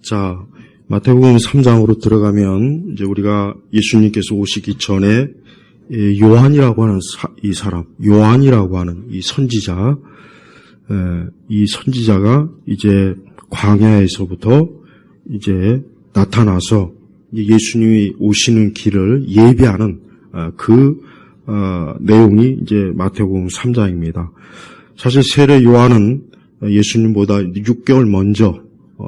자, 마태복음 3장으로 들어가면 이제 우리가 예수님께서 오시기 전에 요한이라고 하는 이 사람, 요한이라고 하는 이 선지자, 이 선지자가 이제 광야에서부터 이제 나타나서 예수님이 오시는 길을 예비하는 그 내용이 이제 마태복음 3장입니다. 사실 세례 요한은 예수님보다 6개월 먼저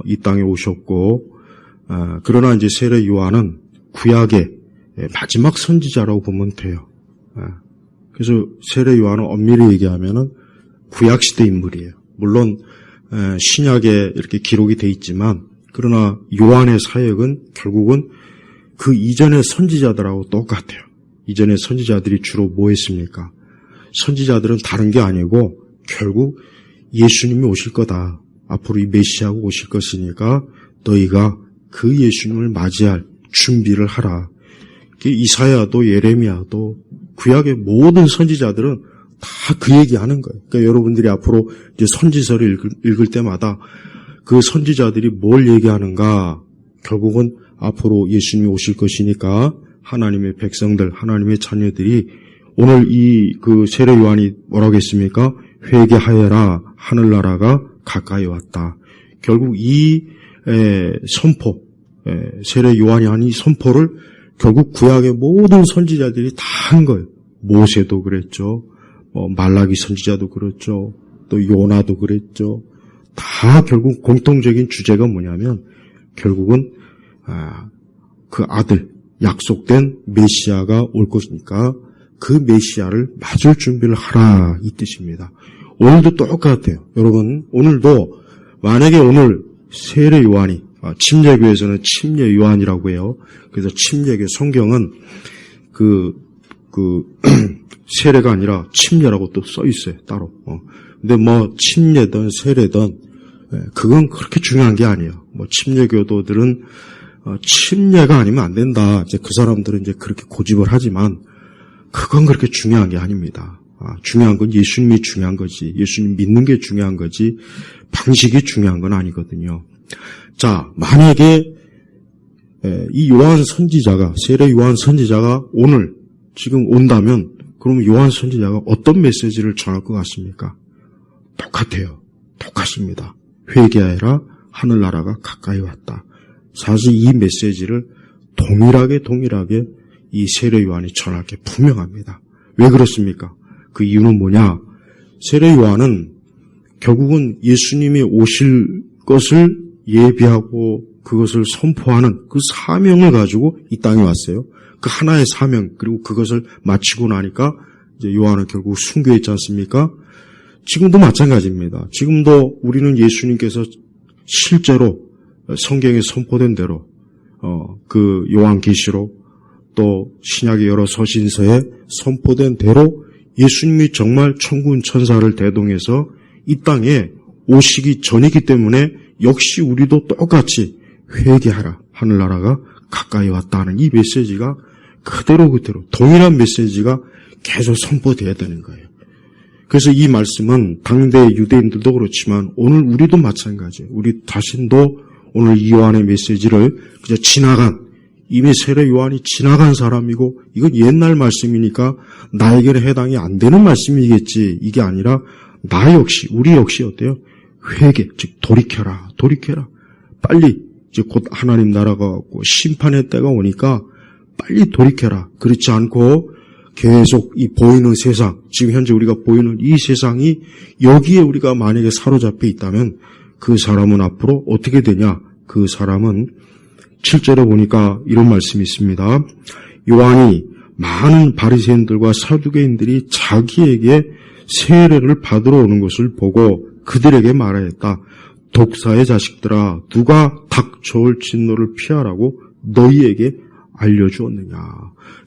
이 땅에 오셨고, 그러나 이제 세례 요한은 구약의 마지막 선지자라고 보면 돼요. 그래서 세례 요한은 엄밀히 얘기하면은 구약 시대 인물이에요. 물론 신약에 이렇게 기록이 돼 있지만, 그러나 요한의 사역은 결국은 그 이전의 선지자들하고 똑같아요. 이전의 선지자들이 주로 뭐 했습니까? 선지자들은 다른 게 아니고 결국 예수님이 오실 거다. 앞으로 이 메시아가 오실 것이니까 너희가 그 예수님을 맞이할 준비를 하라. 이사야도 예레미야도 구약의 모든 선지자들은 다 그 얘기하는 거예요. 그러니까 여러분들이 앞으로 이제 선지서를 읽을 때마다 그 선지자들이 뭘 얘기하는가? 결국은 앞으로 예수님이 오실 것이니까 하나님의 백성들, 하나님의 자녀들이 오늘 그 세례 요한이 뭐라고 했습니까? 회개하여라, 하늘나라가 가까이 왔다. 결국 이 선포, 세례 요한이 한 이 선포를 결국 구약의 모든 선지자들이 다 한 거예요. 모세도 그랬죠. 말라기 선지자도 그랬죠. 또 요나도 그랬죠. 다 결국 공통적인 주제가 뭐냐면 결국은 그 아들, 약속된 메시아가 올 것이니까 그 메시아를 맞을 준비를 하라, 이 뜻입니다. 오늘도 똑같아요. 여러분, 오늘도 만약에 오늘 세례 요한이, 침례교에서는 침례 요한이라고 해요. 그래서 침례교 성경은 세례가 아니라 침례라고 또 써 있어요, 따로. 근데 뭐 침례든 세례든 그건 그렇게 중요한 게 아니에요. 뭐 침례교도들은 침례가 아니면 안 된다. 이제 그 사람들은 이제 그렇게 고집을 하지만 그건 그렇게 중요한 게 아닙니다. 중요한 건 예수님이 중요한 거지. 예수님 믿는 게 중요한 거지. 방식이 중요한 건 아니거든요. 자, 만약에 이 요한 선지자가, 세례 요한 선지자가 오늘 지금 온다면 그러면 요한 선지자가 어떤 메시지를 전할 것 같습니까? 똑같아요. 똑같습니다. 회개하여라, 하늘나라가 가까이 왔다. 사실 이 메시지를 동일하게 이 세례 요한이 전할 게 분명합니다. 왜 그렇습니까? 그 이유는 뭐냐? 세례 요한은 결국은 예수님이 오실 것을 예비하고 그것을 선포하는 그 사명을 가지고 이 땅에 왔어요. 그 하나의 사명, 그리고 그것을 마치고 나니까 이제 요한은 결국 순교했지 않습니까? 지금도 마찬가지입니다. 지금도 우리는 예수님께서 실제로 성경에 선포된 대로 그 요한계시록 또 신약의 여러 서신서에 선포된 대로 예수님이 정말 천군 천사를 대동해서 이 땅에 오시기 전이기 때문에 역시 우리도 똑같이 회개하라, 하늘나라가 가까이 왔다는 이 메시지가 그대로 동일한 메시지가 계속 선포되어야 되는 거예요. 그래서 이 말씀은 당대 유대인들도 그렇지만 오늘 우리도 마찬가지예요. 우리 자신도 오늘 이 요한의 메시지를 그저 이미 세례 요한이 지나간 사람이고 이건 옛날 말씀이니까 나에게는 해당이 안 되는 말씀이겠지, 이게 아니라 나 역시, 우리 역시 어때요? 회개, 즉 돌이켜라. 빨리 이제 곧 하나님 나라가 왔고 심판의 때가 오니까 빨리 돌이켜라. 그렇지 않고 계속 이 보이는 세상, 지금 현재 우리가 보이는 이 세상이 여기에 우리가 만약에 사로잡혀 있다면 그 사람은 앞으로 어떻게 되냐? 그 사람은 7절에 보니까 이런 말씀이 있습니다. 요한이 많은 바리새인들과 사두개인들이 자기에게 세례를 받으러 오는 것을 보고 그들에게 말하였다. 독사의 자식들아, 누가 닥쳐올 진노를 피하라고 너희에게 알려주었느냐.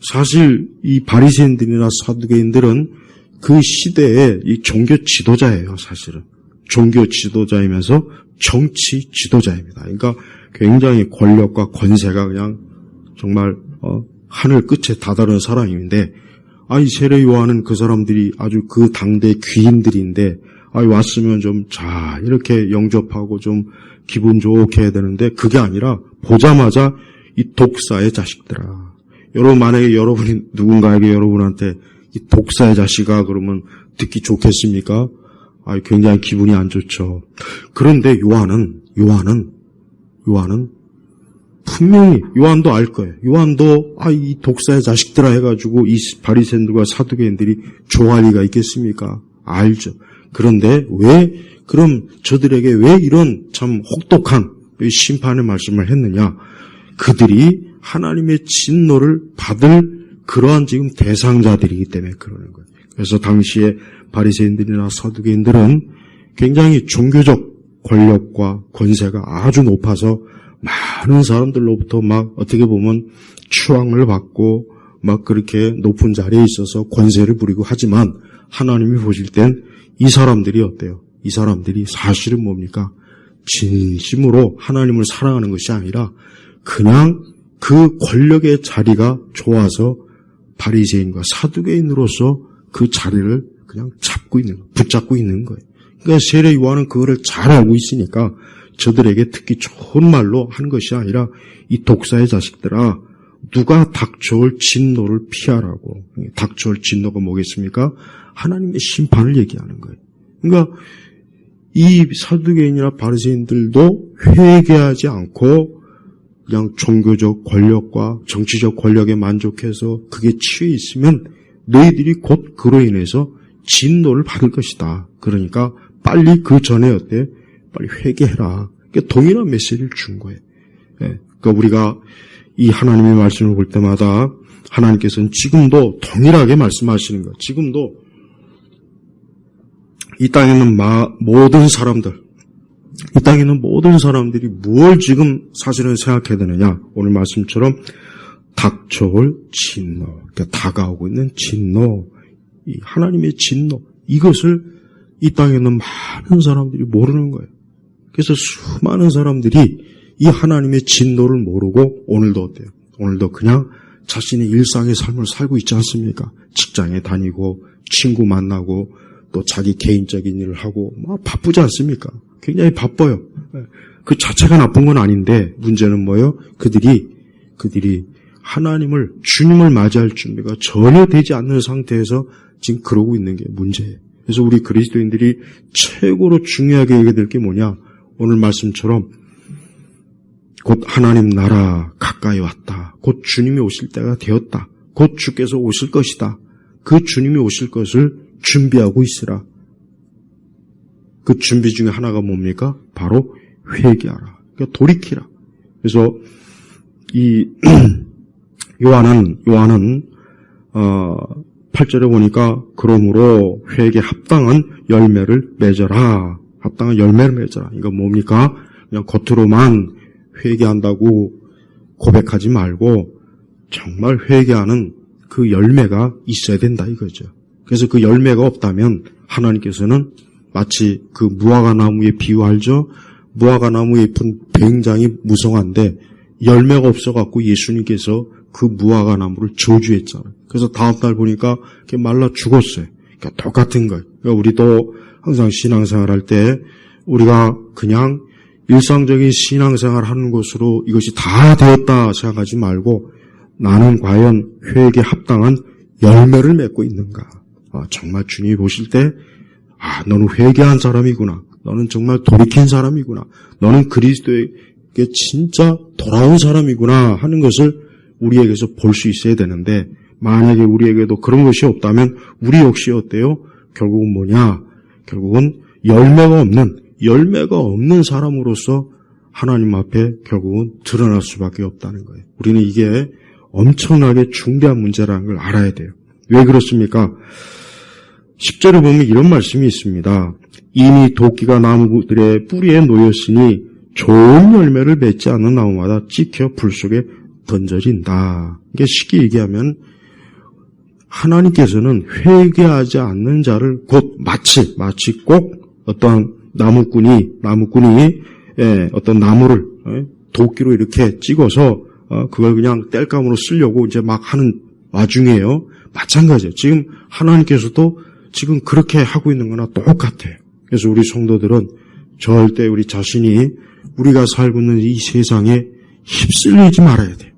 사실 이 바리새인들이나 사두개인들은 그 시대의 이 종교 지도자예요. 사실은 종교 지도자이면서 정치 지도자입니다. 그러니까 굉장히 권력과 권세가 그냥 정말 하늘 끝에 다다른 사람인데, 세례 요한은 그 사람들이 아주 그 당대 귀인들인데 왔으면 좀, 자, 이렇게 영접하고 좀 기분 좋게 해야 되는데, 그게 아니라, 보자마자 이 독사의 자식들아. 여러분, 만약에 여러분이 누군가에게 여러분한테 이 독사의 자식아 그러면 듣기 좋겠습니까? 굉장히 기분이 안 좋죠. 그런데 요한은 분명히 요한도 알 거예요. 요한도 이 독사의 자식들아 해가지고 이 바리새인들과 사두개인들이 좋아할 리가 있겠습니까? 알죠. 그런데 그럼 저들에게 왜 이런 참 혹독한 심판의 말씀을 했느냐? 그들이 하나님의 진노를 받을 그러한 지금 대상자들이기 때문에 그러는 거예요. 그래서 당시에 바리새인들이나 사두개인들은 굉장히 종교적 권력과 권세가 아주 높아서 많은 사람들로부터 막 어떻게 보면 추앙을 받고 막 그렇게 높은 자리에 있어서 권세를 부리고 하지만 하나님이 보실 땐 이 사람들이 어때요? 이 사람들이 사실은 뭡니까? 진심으로 하나님을 사랑하는 것이 아니라 그냥 그 권력의 자리가 좋아서 바리새인과 사두개인으로서 그 자리를 그냥 붙잡고 있는 거예요. 그러니까 세례 요한은 그거를 잘 알고 있으니까 저들에게 듣기 좋은 말로 한 것이 아니라 이 독사의 자식들아, 누가 닥쳐올 진노를 피하라고. 닥쳐올 진노가 뭐겠습니까? 하나님의 심판을 얘기하는 거예요. 그러니까 이 사두개인이나 바리새인들도 회개하지 않고 그냥 종교적 권력과 정치적 권력에 만족해서 그게 취해 있으면 너희들이 곧 그로 인해서 진노를 받을 것이다. 그러니까 빨리 그 전에 어때? 빨리 회개해라. 그러니까 동일한 메시지를 준 거예요. 그러니까 우리가 이 하나님의 말씀을 볼 때마다 하나님께서는 지금도 동일하게 말씀하시는 거예요. 지금도 이 땅에 있는 모든 사람들이 뭘 지금 사실은 생각해야 되느냐? 오늘 말씀처럼 닥쳐올 진노, 그러니까 다가오고 있는 진노, 이 하나님의 진노, 이것을 이 땅에 있는 많은 사람들이 모르는 거예요. 그래서 수많은 사람들이 이 하나님의 진노를 모르고 오늘도 어때요? 오늘도 그냥 자신의 일상의 삶을 살고 있지 않습니까? 직장에 다니고 친구 만나고 또 자기 개인적인 일을 하고 막 바쁘지 않습니까? 굉장히 바빠요. 그 자체가 나쁜 건 아닌데 문제는 뭐예요? 그들이 주님을 맞이할 준비가 전혀 되지 않는 상태에서 지금 그러고 있는 게 문제예요. 그래서 우리 그리스도인들이 최고로 중요하게 얘기해야 될 게 뭐냐? 오늘 말씀처럼 곧 하나님 나라 가까이 왔다. 곧 주님이 오실 때가 되었다. 곧 주께서 오실 것이다. 그 주님이 오실 것을 준비하고 있으라. 그 준비 중에 하나가 뭡니까? 바로 회개하라. 그러니까 돌이키라. 그래서 이 요한은 8절에 보니까 그러므로 회개 합당한 열매를 맺어라. 합당한 열매를 맺어라. 이거 뭡니까? 그냥 겉으로만 회개한다고 고백하지 말고 정말 회개하는 그 열매가 있어야 된다 이거죠. 그래서 그 열매가 없다면 하나님께서는 마치 그 무화과 나무의 비유 알죠? 무화과 나무 잎은 굉장히 무성한데 열매가 없어갖고 예수님께서 그 무화과 나무를 저주했잖아요. 그래서 다음날 보니까 이렇게 말라 죽었어요. 그러니까 똑같은 거예요. 그러니까 우리도 항상 신앙생활 할 때 우리가 그냥 일상적인 신앙생활 하는 것으로 이것이 다 되었다 생각하지 말고 나는 과연 회개에 합당한 열매를 맺고 있는가? 정말 주님이 보실 때 너는 회개한 사람이구나. 너는 정말 돌이킨 사람이구나. 너는 그리스도에게 진짜 돌아온 사람이구나 하는 것을 우리에게서 볼 수 있어야 되는데 만약에 우리에게도 그런 것이 없다면 우리 역시 어때요? 결국은 뭐냐? 결국은 열매가 없는 사람으로서 하나님 앞에 결국은 드러날 수밖에 없다는 거예요. 우리는 이게 엄청나게 중대한 문제라는 걸 알아야 돼요. 왜 그렇습니까? 10절에 보면 이런 말씀이 있습니다. 이미 도끼가 나무들의 뿌리에 놓였으니 좋은 열매를 맺지 않는 나무마다 찍혀 불 속에 던져진다. 이게 쉽게 얘기하면 하나님께서는 회개하지 않는 자를 곧 마치 꼭 어떤 나무꾼이 어떤 나무를 도끼로 이렇게 찍어서 그걸 그냥 땔감으로 쓰려고 이제 막 하는 와중에요. 마찬가지예요. 지금 하나님께서도 지금 그렇게 하고 있는 거나 똑같아요. 그래서 우리 성도들은 절대 우리 자신이 우리가 살고 있는 이 세상에 휩쓸리지 말아야 돼요.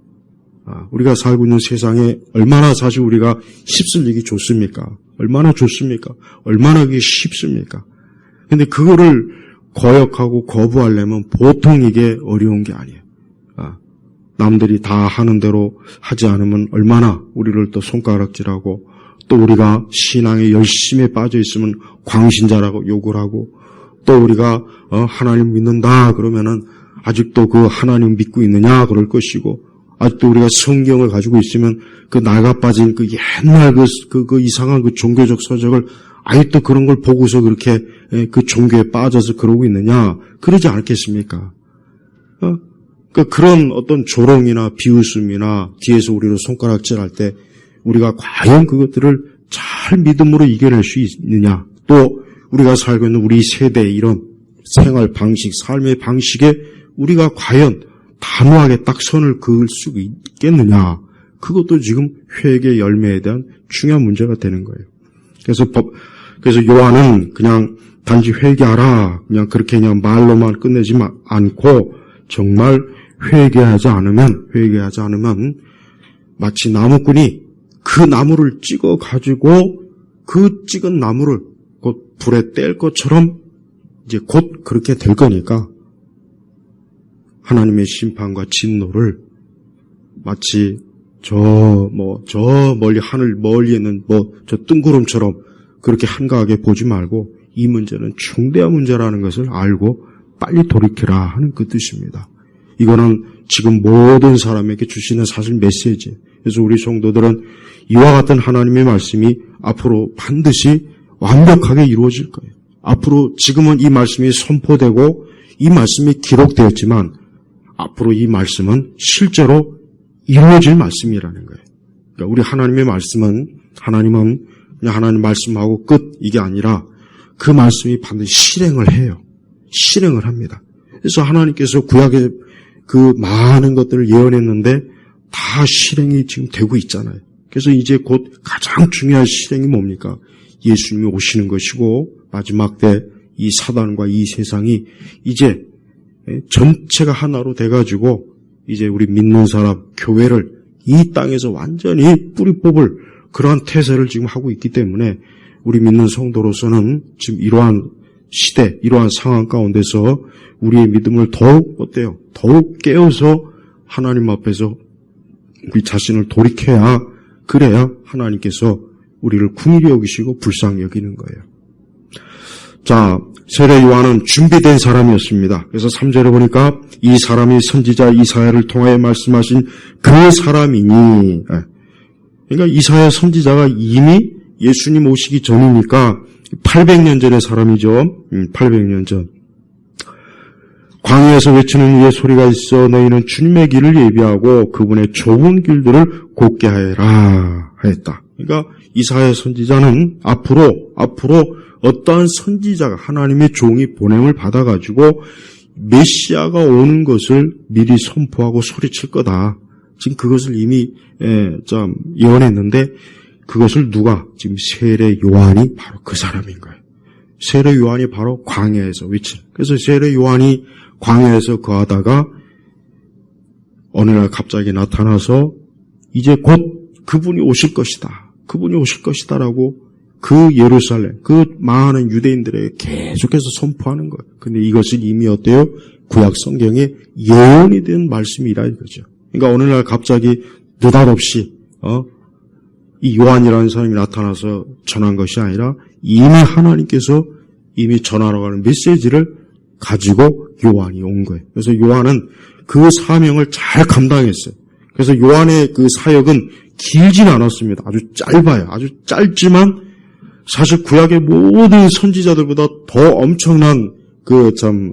우리가 살고 있는 세상에 얼마나 사실 우리가 휩쓸리기 좋습니까? 얼마나 좋습니까? 얼마나 그게 쉽습니까? 근데 그거를 거역하고 거부하려면 보통 이게 어려운 게 아니에요. 남들이 다 하는 대로 하지 않으면 얼마나 우리를 또 손가락질하고 또 우리가 신앙에 열심히 빠져 있으면 광신자라고 욕을 하고 또 우리가 하나님 믿는다 그러면은 아직도 그 하나님 믿고 있느냐 그럴 것이고 아직도 우리가 성경을 가지고 있으면 그 낡아 빠진 그 옛날 그 이상한 그 종교적 서적을 아직도 그런 걸 보고서 그렇게 그 종교에 빠져서 그러고 있느냐 그러지 않겠습니까? 그러니까 그런 어떤 조롱이나 비웃음이나 뒤에서 우리를 손가락질할 때 우리가 과연 그것들을 잘 믿음으로 이겨낼 수 있느냐 또 우리가 살고 있는 우리 세대의 이런 생활 방식, 삶의 방식에 우리가 과연 단호하게 딱 선을 그을 수 있겠느냐 그것도 지금 회개 열매에 대한 중요한 문제가 되는 거예요. 그래서 요한은 그냥 단지 회개하라 그냥 그렇게 그냥 말로만 끝내지 않고 정말 회개하지 않으면 마치 나무꾼이 그 나무를 찍어 가지고 그 찍은 나무를 곧 불에 뗄 것처럼 이제 곧 그렇게 될 거니까 하나님의 심판과 진노를 마치 저 멀리 하늘 멀리 있는 저 뜬구름처럼 그렇게 한가하게 보지 말고 이 문제는 중대한 문제라는 것을 알고 빨리 돌이키라 하는 그 뜻입니다. 이거는 지금 모든 사람에게 주시는 사실 메시지. 그래서 우리 성도들은 이와 같은 하나님의 말씀이 앞으로 반드시 완벽하게 이루어질 거예요. 앞으로 지금은 이 말씀이 선포되고 이 말씀이 기록되었지만 앞으로 이 말씀은 실제로 이루어질 말씀이라는 거예요. 그러니까 우리 하나님의 말씀은 하나님은 그냥 하나님 말씀하고 끝 이게 아니라 그 말씀이 반드시 실행을 해요. 실행을 합니다. 그래서 하나님께서 구약에 그 많은 것들을 예언했는데 다 실행이 지금 되고 있잖아요. 그래서 이제 곧 가장 중요한 실행이 뭡니까? 예수님이 오시는 것이고 마지막 때 이 사단과 이 세상이 이제 전체가 하나로 돼가지고 이제 우리 믿는 사람 교회를 이 땅에서 완전히 뿌리 뽑을 그러한 태세를 지금 하고 있기 때문에 우리 믿는 성도로서는 지금 이러한 시대, 이러한 상황 가운데서 우리의 믿음을 더욱 어때요? 더욱 깨워서 하나님 앞에서 우리 자신을 돌이켜야 그래야 하나님께서 우리를 긍휼히 여기시고 불쌍히 여기는 거예요. 자, 세례 요한은 준비된 사람이었습니다. 그래서 3절에 보니까 이 사람이 선지자 이사야를 통하여 말씀하신 그 사람이니 그러니까 이사야 선지자가 이미 예수님 오시기 전이니까 800년 전의 사람이죠. 800년 전. 광야에서 외치는 이의 소리가 있어 너희는 주님의 길을 예비하고 그분의 좁은 길들을 곧게 하여라 하였다. 그러니까 이사야 선지자는 앞으로 어떠한 선지자가 하나님의 종이 보냄을 받아가지고 메시아가 오는 것을 미리 선포하고 소리칠 거다. 지금 그것을 이미 예언했는데 그것을 누가? 지금 세례 요한이 바로 그 사람인 거예요. 세례 요한이 바로 광야에서 외치는. 그래서 세례 요한이 광야에서 거하다가 어느 날 갑자기 나타나서 이제 곧 그분이 오실 것이다. 그분이 오실 것이다라고 그 예루살렘, 그 많은 유대인들에게 계속해서 선포하는 거예요. 근데 이것은 이미 어때요? 구약 성경에 예언이 된 말씀이라 이거죠. 그러니까 어느 날 갑자기 느닷없이 이 요한이라는 사람이 나타나서 전한 것이 아니라 이미 하나님께서 이미 전하러 가는 메시지를 가지고 요한이 온 거예요. 그래서 요한은 그 사명을 잘 감당했어요. 그래서 요한의 그 사역은 길진 않았습니다. 아주 짧아요. 아주 짧지만 사실 구약의 모든 선지자들보다 더 엄청난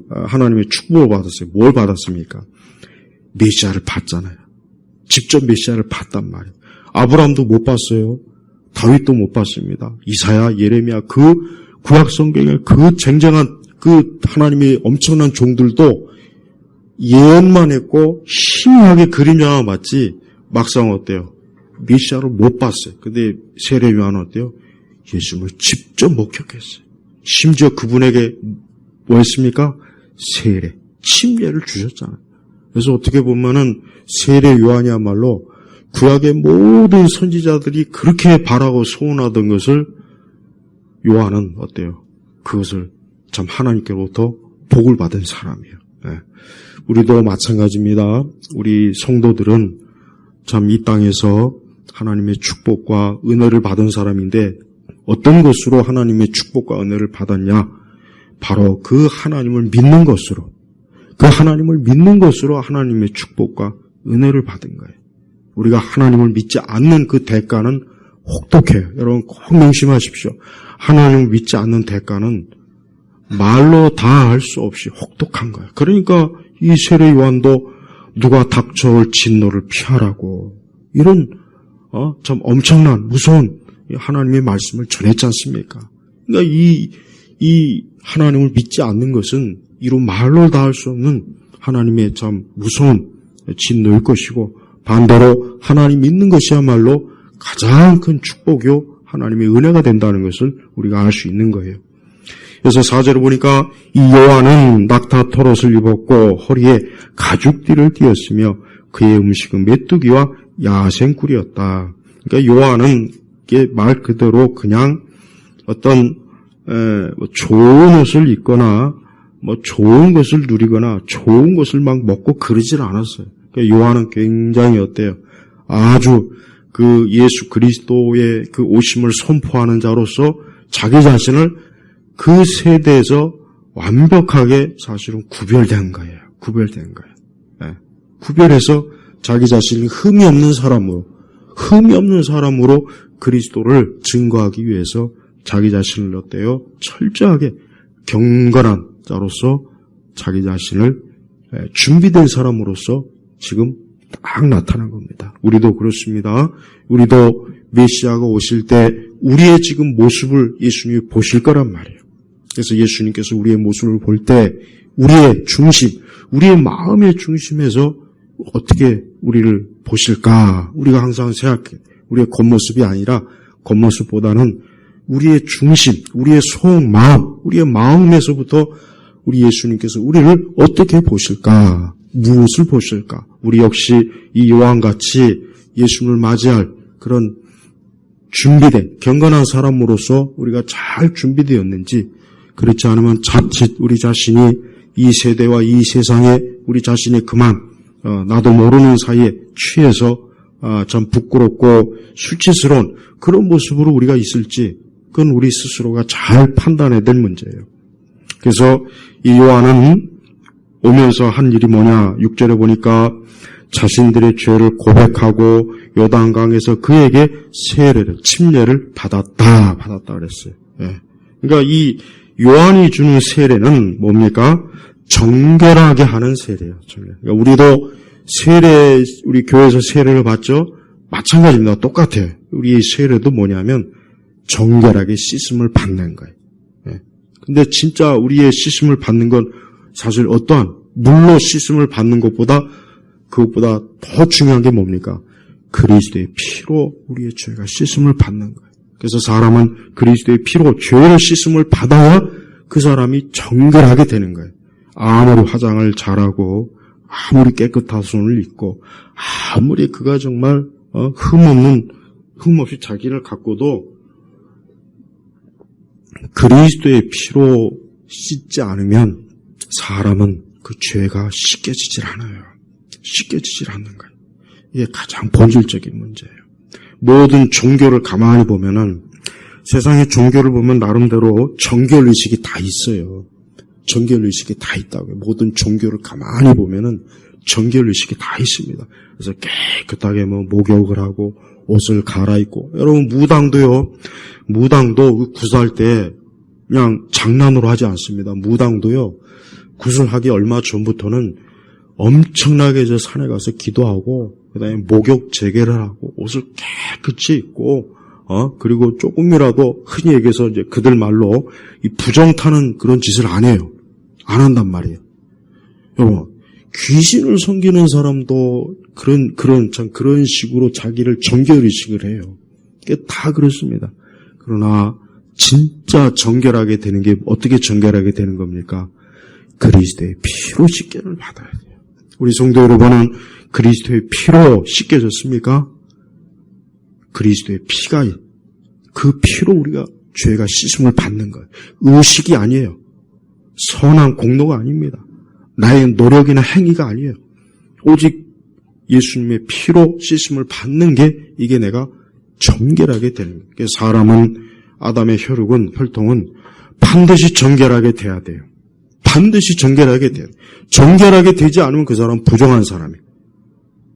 하나님의 축복을 받았어요. 뭘 받았습니까? 메시아를 봤잖아요. 직접 메시아를 봤단 말이에요. 아브라함도 못 봤어요. 다윗도 못 봤습니다. 이사야, 예레미야 그 구약 성경의 그 쟁쟁한 그 하나님의 엄청난 종들도 예언만 했고 희미하게 그림자만 봤지 막상 어때요? 메시아를 못 봤어요. 근데 세례 요한은 어때요? 예수님을 직접 목격했어요. 심지어 그분에게 뭐 했습니까? 세례, 침례를 주셨잖아요. 그래서 어떻게 보면은 세례 요한이야말로 구약의 모든 선지자들이 그렇게 바라고 소원하던 것을 요한은 어때요? 그것을 참 하나님께로부터 복을 받은 사람이에요. 네. 우리도 마찬가지입니다. 우리 성도들은 참 이 땅에서 하나님의 축복과 은혜를 받은 사람인데 어떤 것으로 하나님의 축복과 은혜를 받았냐? 바로 그 하나님을 믿는 것으로, 그 하나님을 믿는 것으로 하나님의 축복과 은혜를 받은 거예요. 우리가 하나님을 믿지 않는 그 대가는 혹독해요. 여러분 꼭 명심하십시오. 하나님을 믿지 않는 대가는 말로 다 할 수 없이 혹독한 거예요. 그러니까 이 세례 요한도 누가 닥쳐올 진노를 피하라고 이런 참 엄청난 무서운 하나님의 말씀을 전했지 않습니까? 그러니까 이 하나님을 믿지 않는 것은 이루 말로 다 할 수 없는 하나님의 참 무서운 진노일 것이고 반대로 하나님 믿는 것이야말로 가장 큰 축복이요 하나님의 은혜가 된다는 것을 우리가 알 수 있는 거예요. 그래서 4절을 보니까 이 요한은 낙타 털옷을 입었고 허리에 가죽띠를 띠었으며 그의 음식은 메뚜기와 야생꿀이었다. 그러니까 요한은 이게 말 그대로 그냥 어떤 좋은 옷을 입거나 뭐 좋은 것을 누리거나 좋은 것을 막 먹고 그러질 않았어요. 그러니까 요한은 굉장히 어때요? 아주 그 예수 그리스도의 그 오심을 선포하는 자로서 자기 자신을 그 세대에서 완벽하게 사실은 구별된 거예요. 구별된 거예요. 네. 구별해서 자기 자신이 흠이 없는 사람으로 그리스도를 증거하기 위해서 자기 자신을 어때요? 철저하게 경건한 자로서 자기 자신을 준비된 사람으로서 지금 딱 나타난 겁니다. 우리도 그렇습니다. 우리도 메시아가 오실 때 우리의 지금 모습을 예수님이 보실 거란 말이에요. 그래서 예수님께서 우리의 모습을 볼 때 우리의 중심, 우리의 마음의 중심에서 어떻게 우리를 보실까? 우리가 항상 생각해. 우리의 겉모습이 아니라 겉모습보다는 우리의 중심, 우리의 속마음, 우리의 마음에서부터 우리 예수님께서 우리를 어떻게 보실까? 무엇을 보실까? 우리 역시 이 요한같이 예수님을 맞이할 그런 준비된 경건한 사람으로서 우리가 잘 준비되었는지 그렇지 않으면 자칫 우리 자신이 이 세대와 이 세상에 우리 자신이 그만 나도 모르는 사이에 취해서 참 부끄럽고 수치스러운 그런 모습으로 우리가 있을지 그건 우리 스스로가 잘 판단해야 될 문제예요. 그래서 이 요한은 오면서 한 일이 뭐냐 6절에 보니까 자신들의 죄를 고백하고 요단강에서 그에게 세례를 침례를 받았다 그랬어요. 예. 그러니까 이 요한이 주는 세례는 뭡니까? 정결하게 하는 세례예요. 그러니까 우리도 우리 교회에서 세례를 받죠? 마찬가지입니다. 똑같아요. 우리 세례도 뭐냐면 정결하게 씻음을 받는 거예요. 예. 근데 진짜 우리의 씻음을 받는 건 사실 어떠한 물로 씻음을 받는 것보다 그것보다 더 중요한 게 뭡니까? 그리스도의 피로 우리의 죄가 씻음을 받는 거예요. 그래서 사람은 그리스도의 피로 죄를 씻음을 받아야 그 사람이 정결하게 되는 거예요. 아무리 화장을 잘하고 아무리 깨끗한 손을 입고 아무리 그가 정말 흠없이 자기를 갖고도 그리스도의 피로 씻지 않으면 사람은 그 죄가 씻겨지질 않아요. 씻겨지질 않는 거예요. 이게 가장 본질적인 문제예요. 모든 종교를 가만히 보면은 세상의 종교를 보면 나름대로 정결의식이 다 있어요. 정결의식이 다 있다고요. 모든 종교를 가만히 보면은 정결의식이 다 있습니다. 그래서 깨끗하게 목욕을 하고 옷을 갈아입고 여러분 무당도 구슬할 때 그냥 장난으로 하지 않습니다. 무당도요. 구슬하기 얼마 전부터는 엄청나게 저 산에 가서 기도하고 그다음에 목욕 재개를 하고 옷을 깨끗이 입고 그리고 조금이라도 흔히 얘기해서 이제 그들 말로 이 부정 타는 그런 짓을 안 해요. 안 한단 말이에요. 여러분 귀신을 섬기는 사람도 그런 식으로 자기를 정결의식을 해요. 그게 다 그렇습니다. 그러나 진짜 정결하게 되는 게 어떻게 정결하게 되는 겁니까? 그리스도의 피로 씻겨를 받아야 돼요. 우리 성도 여러분은 그리스도의 피로 씻겨졌습니까? 그리스도의 피가, 그 피로 우리가 죄가 씻음을 받는 거예요. 의식이 아니에요. 선한 공로가 아닙니다. 나의 노력이나 행위가 아니에요. 오직 예수님의 피로 씻음을 받는 게 이게 내가 정결하게 되는 거예요. 그래서 사람은 아담의 혈통은 반드시 정결하게 돼야 돼요. 반드시 정결하게 돼요. 정결하게 되지 않으면 그 사람은 부정한 사람이에요.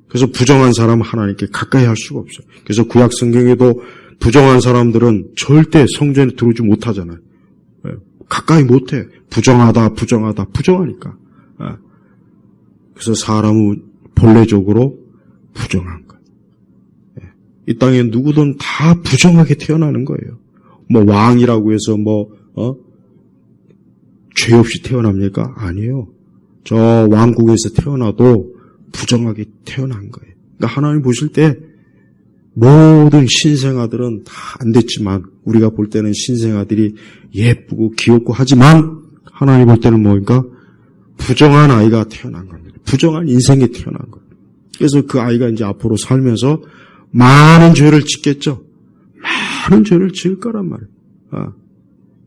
그래서 부정한 사람은 하나님께 가까이 할 수가 없어요. 그래서 구약 성경에도 부정한 사람들은 절대 성전에 들어오지 못하잖아요. 가까이 못해. 부정하니까. 그래서 사람은 본래적으로 부정한 거예요. 이 땅에 누구든 다 부정하게 태어나는 거예요. 뭐 왕이라고 해서 죄 없이 태어납니까? 아니에요. 저 왕국에서 태어나도 부정하게 태어난 거예요. 그러니까 하나님 보실 때 모든 신생아들은 다 안 됐지만 우리가 볼 때는 신생아들이 예쁘고 귀엽고 하지만 하나님 볼 때는 뭐니까 부정한 아이가 태어난 겁니다. 부정한 인생이 태어난 거예요. 그래서 그 아이가 이제 앞으로 살면서 많은 죄를 짓겠죠. 많은 죄를 지을 거란 말이에요.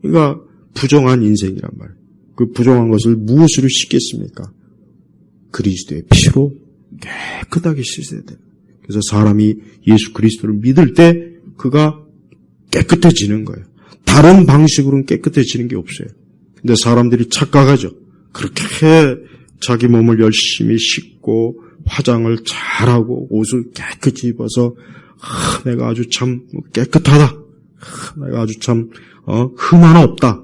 그러니까 부정한 인생이란 말이에요. 그 부정한 것을 무엇으로 씻겠습니까? 그리스도의 피로 깨끗하게 씻어야 돼요. 그래서 사람이 예수 그리스도를 믿을 때 그가 깨끗해지는 거예요. 다른 방식으로는 깨끗해지는 게 없어요. 근데 사람들이 착각하죠. 그렇게 자기 몸을 열심히 씻고 화장을 잘하고 옷을 깨끗이 입어서 내가 아주 참 깨끗하다. 내가 아주 참 흠 하나 없다.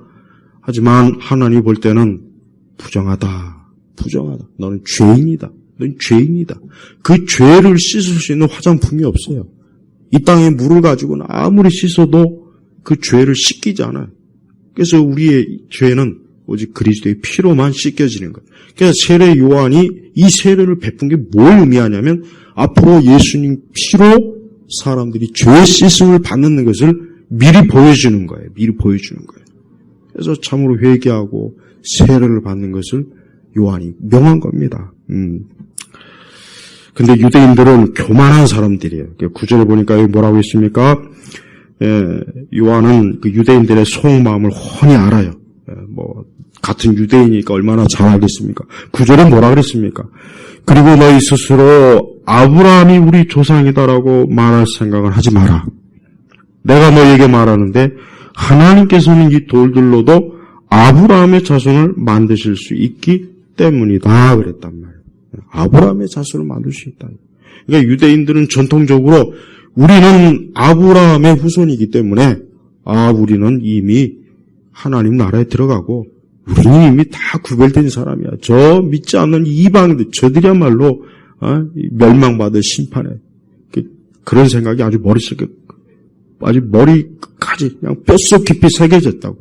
하지만 하나님 볼 때는 부정하다. 너는 죄인이다. 넌 죄인이다. 그 죄를 씻을 수 있는 화장품이 없어요. 이 땅에 물을 가지고는 아무리 씻어도 그 죄를 씻기지 않아요. 그래서 우리의 죄는 오직 그리스도의 피로만 씻겨지는 거예요. 그래서 세례 요한이 이 세례를 베푼 게 뭘 의미하냐면 앞으로 예수님 피로 사람들이 죄 씻음을 받는 것을 미리 보여주는 거예요. 그래서 참으로 회개하고 세례를 받는 것을 요한이 명한 겁니다. 근데 유대인들은 교만한 사람들이에요. 9절에 보니까 여기 뭐라고 했습니까? 요한은 그 유대인들의 속마음을 훤히 알아요. 같은 유대인이니까 얼마나 잘 알겠습니까? 9절에 뭐라 그랬습니까? 그리고 너희 스스로 아브라함이 우리 조상이다라고 말할 생각을 하지 마라. 내가 너에게 말하는데 하나님께서는 이 돌들로도 아브라함의 자손을 만드실 수 있기 때문이다 그랬단 말이에요. 아브라함의 자손을 만들 수 있다. 그러니까 유대인들은 전통적으로 우리는 아브라함의 후손이기 때문에 우리는 이미 하나님 나라에 들어가고 우리는 이미 다 구별된 사람이야. 저 믿지 않는 이방인들 저들이야말로 멸망받을 심판에 그런 생각이 아주 머리까지 그냥 뼛속 깊이 새겨졌다고.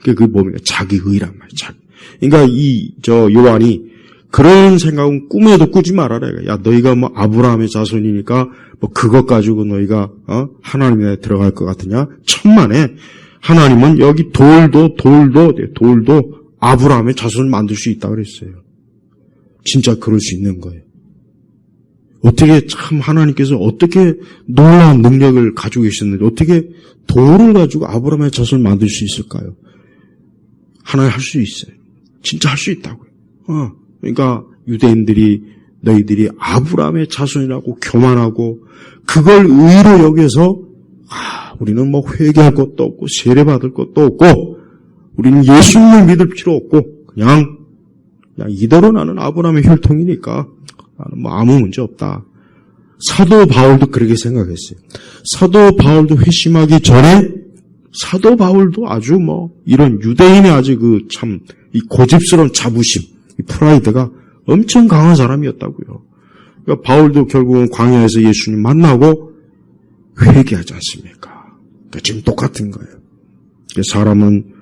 그게 뭡니까? 자기의란 말이야. 그러니까 요한이 그런 생각은 꿈에도 꾸지 말아라. 야, 너희가 아브라함의 자손이니까 그것 가지고 너희가 하나님에 들어갈 것 같으냐? 천만에 하나님은 여기 돌도 아브라함의 자손을 만들 수 있다 그랬어요. 진짜 그럴 수 있는 거예요. 어떻게 참 하나님께서 어떻게 놀라운 능력을 가지고 계셨는데 어떻게 돌을 가지고 아브라함의 자손을 만들 수 있을까요? 하나님 할 수 있어요. 진짜 할 수 있다고요. 그러니까 유대인들이 너희들이 아브라함의 자손이라고 교만하고 그걸 의로 여겨서 우리는 회개할 것도 없고 세례받을 것도 없고 우리는 예수님을 믿을 필요 없고 그냥 이대로 나는 아브라함의 혈통이니까 나는 아무 문제 없다. 사도 바울도 그렇게 생각했어요. 사도 바울도 회심하기 전에 사도 바울도 아주 이런 유대인의 아주 이 고집스러운 자부심, 이 프라이드가 엄청 강한 사람이었다고요. 그러니까 바울도 결국은 광야에서 예수님 만나고 회개하지 않습니까? 그러니까 지금 똑같은 거예요. 사람은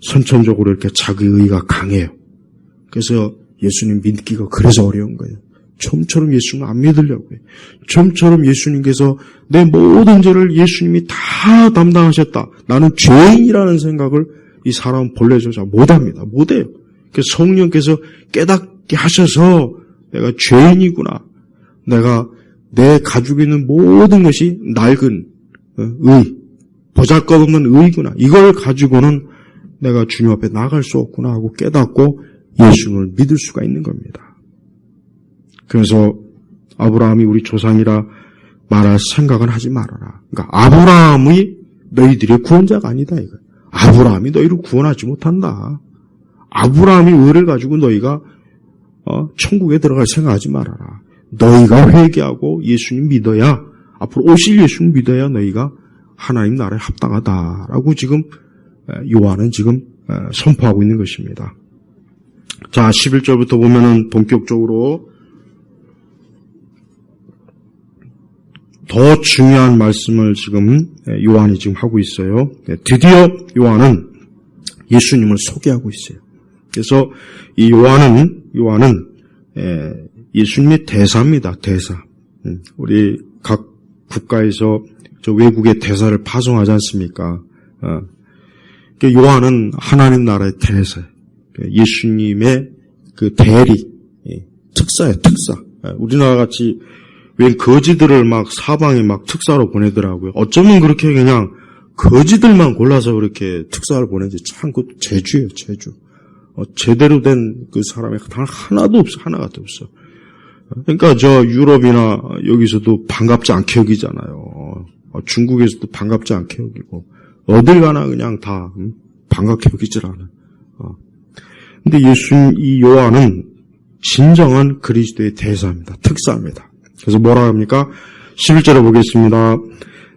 선천적으로 이렇게 자기의가 강해요. 그래서 예수님 믿기가 그래서 어려운 거예요. 좀처럼 예수님을 안 믿으려고 해. 좀처럼 예수님께서 내 모든 죄를 예수님이 다 담당하셨다. 나는 죄인이라는 생각을 이 사람은 본래조차 못합니다. 못해요. 그래서 성령께서 깨닫게 하셔서 내가 죄인이구나. 내가 내 가지고 있는 모든 것이 낡은 의, 보잘것없는 의구나. 이걸 가지고는 내가 주님 앞에 나갈 수 없구나 하고 깨닫고 예수님을 믿을 수가 있는 겁니다. 그래서 아브라함이 우리 조상이라 말할 생각은 하지 말아라. 그러니까 아브라함이 너희들의 구원자가 아니다 이거. 아브라함이 너희를 구원하지 못한다. 아브라함이 의를 가지고 너희가 천국에 들어갈 생각하지 말아라. 너희가 회개하고 예수님 믿어야 앞으로 오실 예수님 믿어야 너희가 하나님 나라에 합당하다라고 지금 요한은 지금 선포하고 있는 것입니다. 자, 11절부터 보면은 본격적으로 더 중요한 말씀을 지금 요한이 지금 하고 있어요. 드디어 요한은 예수님을 소개하고 있어요. 그래서 이 요한은 예수님의 대사입니다. 대사. 우리 각 국가에서 저 외국의 대사를 파송하지 않습니까? 요한은 하나님 나라의 대사예요. 예수님의 그 대리, 특사예요, 특사. 우리나라 같이 웬 거지들을 막 사방에 막 특사로 보내더라고요. 어쩌면 그렇게 그냥 거지들만 골라서 그렇게 특사를 보내지. 참, 그 제주예요, 제주. 제대로 된 그 사람이 단 하나도 없어, 하나도 없어. 그러니까 저 유럽이나 여기서도 반갑지 않게 여기잖아요. 중국에서도 반갑지 않게 여기고 어딜 가나 그냥 다 반갑게 여기질 않아. 근데 예수님 이 요한은 진정한 그리스도의 대사입니다. 특사입니다. 그래서 뭐라 합니까? 11절에 보겠습니다.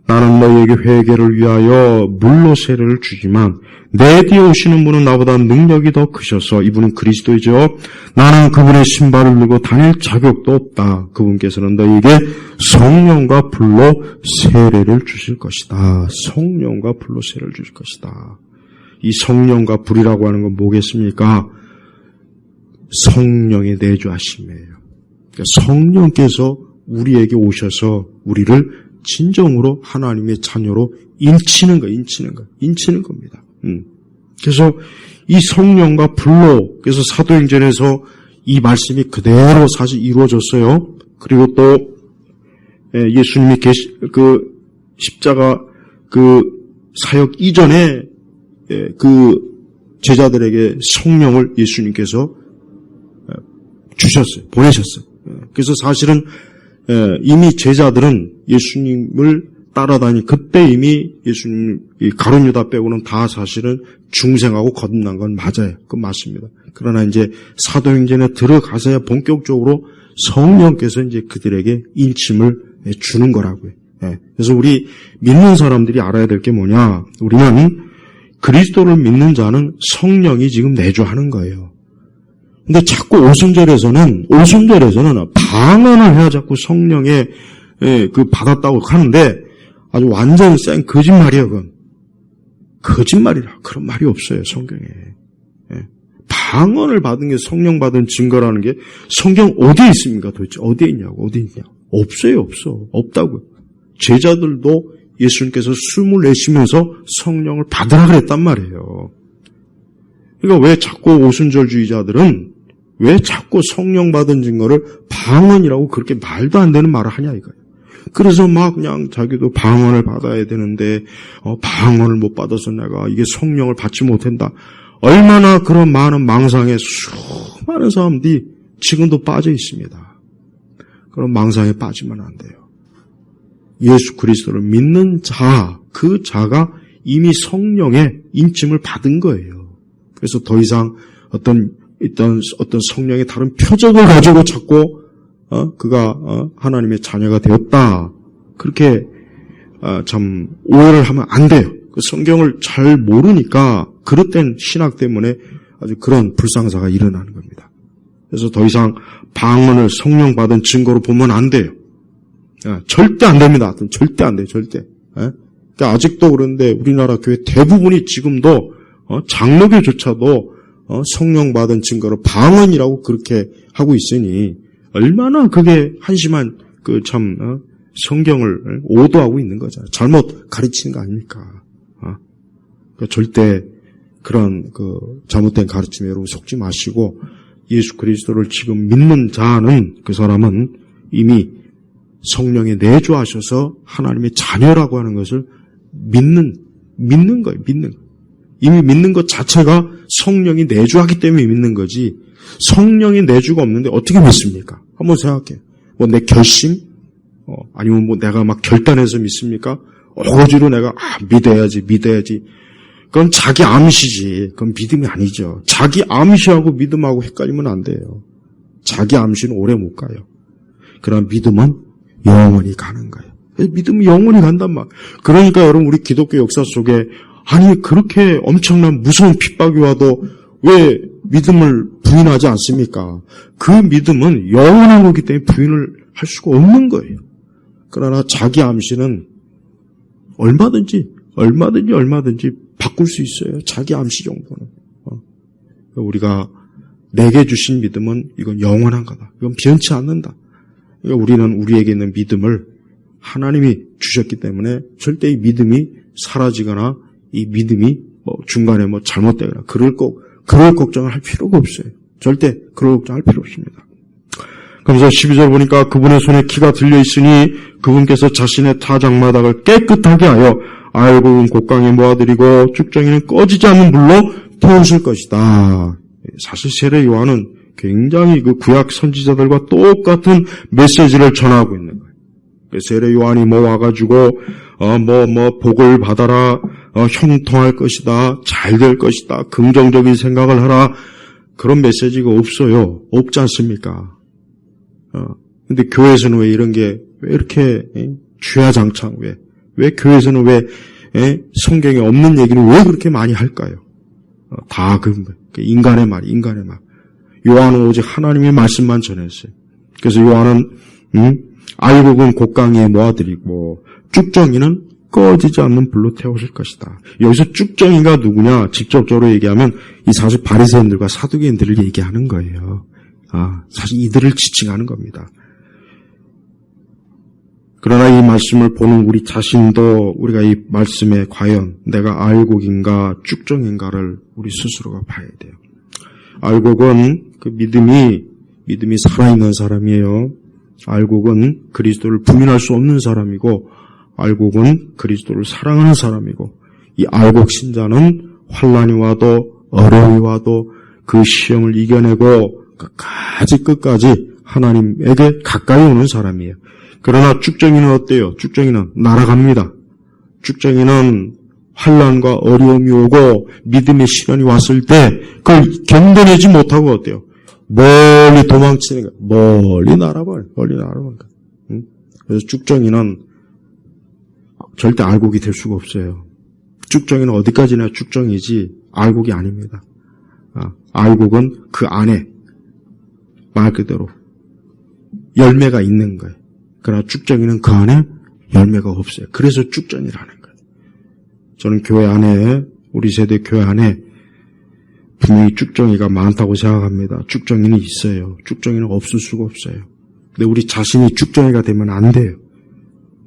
나는 너희에게 회개를 위하여 물로 세례를 주지만 내 뒤에 오시는 분은 나보다 능력이 더 크셔서 이분은 그리스도이죠. 나는 그분의 신발을 들고 다닐 자격도 없다. 그분께서는 너희에게 성령과 불로 세례를 주실 것이다. 성령과 불로 세례를 주실 것이다. 이 성령과 불이라고 하는 건 뭐겠습니까? 성령의 내주하심이에요. 그러니까 성령께서 우리에게 오셔서 우리를 진정으로 하나님의 자녀로 인치는 겁니다. 그래서 이 성령과 불로, 그래서 사도행전에서 이 말씀이 그대로 사실 이루어졌어요. 그리고 또 예수님이 그 십자가 그 사역 이전에 그 제자들에게 성령을 예수님께서 주셨어요. 보내셨어요. 그래서 사실은 이미 제자들은 예수님을 따라다니 그때 이미 예수님 가룟 유다 빼고는 다 사실은 중생하고 거듭난 건 맞아요. 그건 맞습니다. 그러나 이제 사도행전에 들어가서야 본격적으로 성령께서 이제 그들에게 인침을 주는 거라고요. 그래서 우리 믿는 사람들이 알아야 될 게 뭐냐? 우리는 그리스도를 믿는 자는 성령이 지금 내주하는 거예요. 근데 자꾸 오순절에서는 방언을 해야 자꾸 성령의 그 받았다고 하는데 아주 완전 쌩 거짓말이에요. 그건 거짓말이라 그런 말이 없어요 성경에. 방언을 받은 게 성령 받은 증거라는 게 성경 어디에 있습니까? 도대체 어디에 있냐고. 없어요. 없다고요. 제자들도 예수님께서 숨을 내쉬면서 성령을 받으라 그랬단 말이에요. 그러니까 왜 자꾸 오순절주의자들은 왜 자꾸 성령 받은 증거를 방언이라고 그렇게 말도 안 되는 말을 하냐 이거예요. 그래서 막 그냥 자기도 방언을 받아야 되는데 방언을 못 받아서 내가 이게 성령을 받지 못한다. 얼마나 그런 많은 망상에 수많은 사람들이 지금도 빠져 있습니다. 그런 망상에 빠지면 안 돼요. 예수 그리스도를 믿는 자, 그 자가 이미 성령의 인침을 받은 거예요. 그래서 더 이상 어떤 성령의 다른 표적을 가지고 자꾸 그가 하나님의 자녀가 되었다. 그렇게 참 오해를 하면 안 돼요. 그 성경을 잘 모르니까 그릇된 신학 때문에 아주 그런 불상사가 일어나는 겁니다. 그래서 더 이상 방언을 성령 받은 증거로 보면 안 돼요. 절대 안 됩니다. 절대 안 돼요. 절대. 그러니까 아직도 그런데 우리나라 교회 대부분이 지금도 장로교조차도 성령 받은 증거로 방언이라고 그렇게 하고 있으니 얼마나 그게 한심한 성경을 오도하고 있는 거잖아요. 잘못 가르치는 거 아닙니까? 그러니까 절대 그런 잘못된 가르침에 여러분 속지 마시고 예수 그리스도를 지금 믿는 자는 그 사람은 이미 성령에 내주하셔서 하나님의 자녀라고 하는 것을 믿는 거예요. 믿는 거. 이미 믿는 것 자체가 성령이 내주하기 때문에 믿는 거지 성령이 내주가 없는데 어떻게 믿습니까? 한번 생각해. 내 결심? 아니면 내가 막 결단해서 믿습니까? 오거지로 내가 믿어야지. 그건 자기 암시지. 그건 믿음이 아니죠. 자기 암시하고 믿음하고 헷갈리면 안 돼요. 자기 암시는 오래 못 가요. 그러나 믿음은 영원히 가는 거예요. 믿음이 영원히 간단 말. 그러니까 여러분 우리 기독교 역사 속에 그렇게 엄청난 무서운 핍박이 와도 왜 믿음을 부인하지 않습니까? 그 믿음은 영원한 거기 때문에 부인을 할 수가 없는 거예요. 그러나 자기 암시는 얼마든지 바꿀 수 있어요. 자기 암시 정도는. 우리가 내게 주신 믿음은 이건 영원한 거다. 이건 변치 않는다. 그러니까 우리는 우리에게 있는 믿음을 하나님이 주셨기 때문에 절대 이 믿음이 사라지거나 이 믿음이 중간에 잘못되거나 그럴 걱정을 할 필요가 없어요. 절대 그럴 걱정할 필요 없습니다. 그래서 12절 보니까 그분의 손에 키가 들려 있으니 그분께서 자신의 타작마당을 깨끗하게 하여 알곡은 곡강에 모아드리고 쭉정이는 꺼지지 않는 불로 태우실 것이다. 사실 세례 요한은 굉장히 구약 선지자들과 똑같은 메시지를 전하고 있는 거예요. 세례 요한이 와가지고 복을 받아라, 형통할 것이다, 잘 될 것이다, 긍정적인 생각을 하라, 그런 메시지가 없어요. 없지 않습니까? 근데 교회에서는 왜 이런 게 왜 이렇게 주야장창 왜 교회에서는 왜 성경에 없는 얘기를 왜 그렇게 많이 할까요? 다 인간의 말. 요한은 오직 하나님의 말씀만 전했어요. 그래서 요한은 알곡은 곡강에 모아드리고 쭉정이는 꺼지지 않는 불로 태우실 것이다. 여기서 쭉정이가 누구냐? 직접적으로 얘기하면 이 사실 바리새인들과 사두개인들을 얘기하는 거예요. 사실 이들을 지칭하는 겁니다. 그러나 이 말씀을 보는 우리 자신도 우리가 이 말씀에 과연 내가 알곡인가 쭉정인가를 우리 스스로가 봐야 돼요. 알곡은 믿음이 살아있는 사람이에요. 알곡은 그리스도를 부인할 수 없는 사람이고 알곡은 그리스도를 사랑하는 사람이고 이 알곡 신자는 환난이 와도 어려움이 와도 그 시험을 이겨내고 끝까지 하나님에게 가까이 오는 사람이에요. 그러나 쭉정이는 어때요? 쭉정이는 날아갑니다. 쭉정이는 환난과 어려움이 오고 믿음의 시련이 왔을 때 그걸 견뎌내지 못하고 어때요? 멀리 도망치는 거예요. 멀리 날아버려. 그래서 쭉정이는 절대 알곡이 될 수가 없어요. 쭉정이는 어디까지나 쭉정이지 알곡이 아닙니다. 알곡은 그 안에 말 그대로 열매가 있는 거예요. 그러나 쭉정이는 그 안에 열매가 없어요. 그래서 쭉정이라는 거예요. 저는 교회 안에 우리 세대 교회 안에 분명히 쭉정이가 많다고 생각합니다. 쭉정이는 있어요. 쭉정이는 없을 수가 없어요. 근데 우리 자신이 쭉정이가 되면 안 돼요.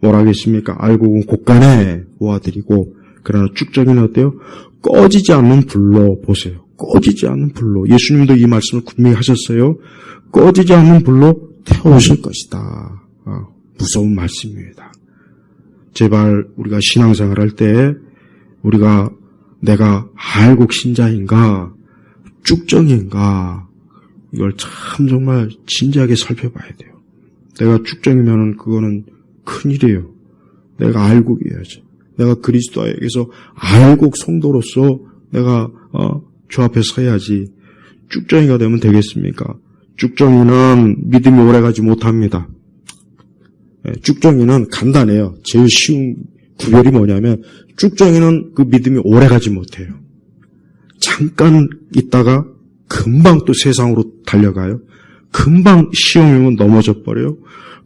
뭐라 하겠습니까? 알곡은 곡간에 모아드리고 그러나 쭉정이는 어때요? 꺼지지 않는 불로 보세요. 꺼지지 않는 불로. 예수님도 이 말씀을 분명히 하셨어요. 꺼지지 않는 불로 태우실 것이다. 무서운 말씀입니다. 제발 우리가 신앙생활 할 때 우리가 내가 알곡 신자인가 쭉정인가 이걸 참 정말 진지하게 살펴봐야 돼요. 내가 쭉정이면은 그거는 큰일이에요. 내가 알곡이어야지. 내가 그리스도에게서 알곡 성도로서 내가 주 앞에 서야지. 쭉정이가 되면 되겠습니까? 쭉정이는 믿음이 오래가지 못합니다. 쭉정이는 간단해요. 제일 쉬운 구별이 뭐냐면 쭉정이는 그 믿음이 오래가지 못해요. 잠깐 있다가 금방 또 세상으로 달려가요. 금방 시험이 오면 넘어져 버려요.